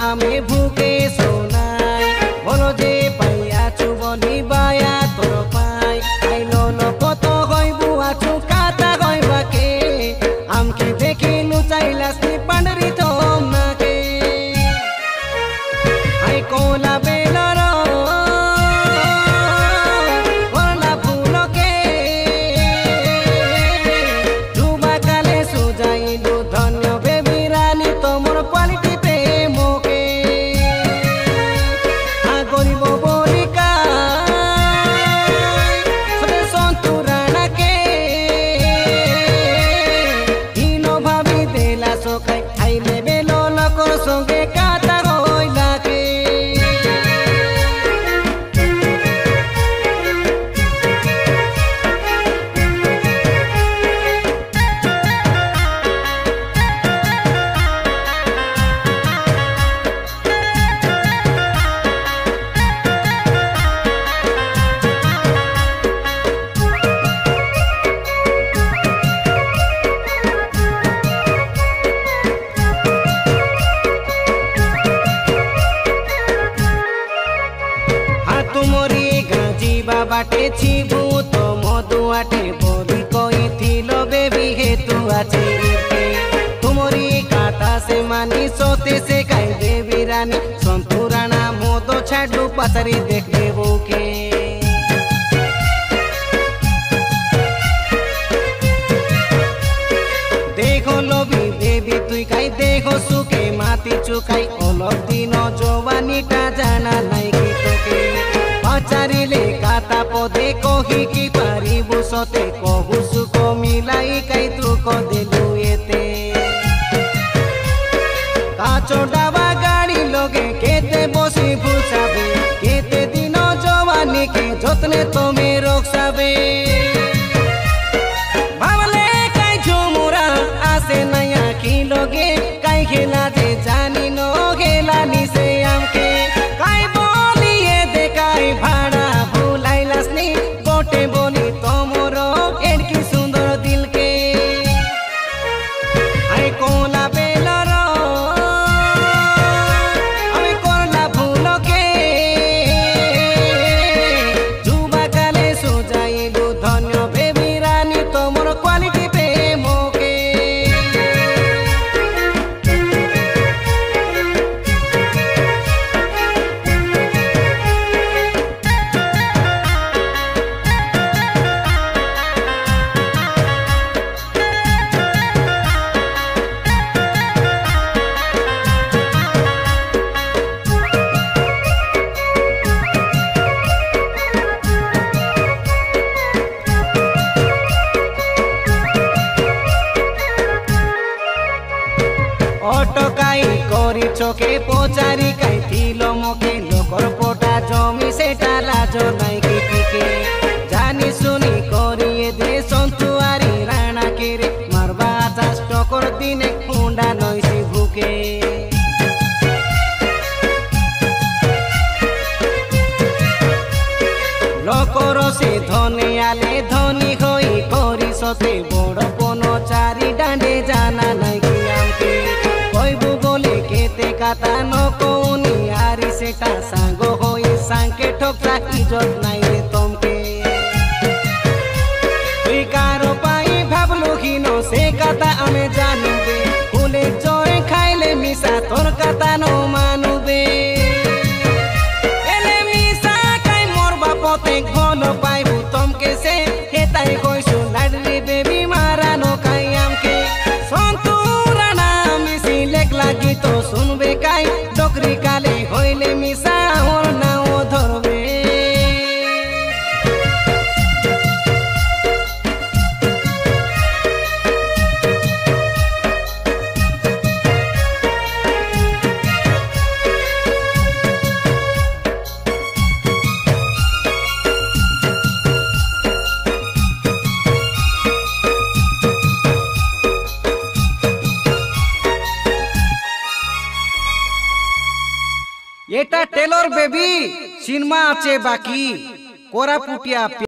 আমি ভুকে শোনাই বলো যে পাইয়া চুবনি বায়া তোর পাই আইলো কত হইব আছু কাতা হইবাকে আমকে দেখে লুচাইলাস নি পান্ডরি থম নাকে আই কোলা বেলর করলা ফুলকে ডুবা কালে সুজাইলু ধন্য বেবি রানী তোমার কোয়ালিটি প্রেমকে গরিব বলিকা সদে সন্তুরানাকে হীন ভাবি দেলা সকাই আইলে বেলো লোকর সঙ্গে কাতা হইলাকে तुमरी गाजी बाबाटे छिबू तो मधुआटे बोली कोई थिलो बेबी हे तू आचे तुमरी काटा से मानी सोते से काई बेबी रानी संतुराना मोदो छाडू पसरी देख देबो के देखो लोभी बेबी तुई काई देखो सुके माती चुकाई अलग दिनो जवानीटा जाना नाई की तोके पचारिले काता पदे कही की पारिबु सते कहू सुख मिलाई काई दुख देलु एते काचो डाबा गाड़ी लोगे केते बसी फुसाबे केते दिनो जवानी के जतने तोमे रक्षाबे भावले काई झुमुरा आसे नया खिलोगे काई खेला जे जानी नो खेला निसे आमके काई बोलिए दे काई भाड़ा भुलाइलास नी बोटे बोली तोमरो एडकी सुंदर दिल के आई कोला बेलर আমি করলা ফুলকে যুবা কালে সুজাইলু ধন্য বেবি রানী তোমার কোয়ালিটি প্রেমকে অটকাই করি চোখে পচারি কাই থিল মকে লোকর পোটা জমি সেটা লাজ নাই কি টিকে জানি শুনি করিয়ে দে সন্তুয়ারি রানা কেরে মারবা চাষ টকর দিনে খুন্ডা নইছি ভুকে লোকর সে ধনে আলে ধনী হই করি সতে বড় কোন চারি ডান্ডে জানা নাই কি আমকে কইবু বলে কেতে কাতা নকৌনি আরি সেটা সাঙ্গ হই সাঙ্কে ঠোকরা ইজত নাই রে তমকে তুই কারো পাই ভাবলু হিনো সে কথা আমি জানুবে ফুলে জয় খাইলে মিশা তোর কথা নো মানুবে এলে মিশা কাই মোর বাপতে ভালো পাইবু তমকে সে হেতাই কইছু লাডলি বেবি মারানো কাই আমকে সন্তুরানা মিশি লেখ লাগি তো শুনবে কাই ডকরি কালে হইলে মিশা ওর নাও ধরবে এটা টেলর বেবি সিনেমা আছে বাকি কোরাপুটিয়া।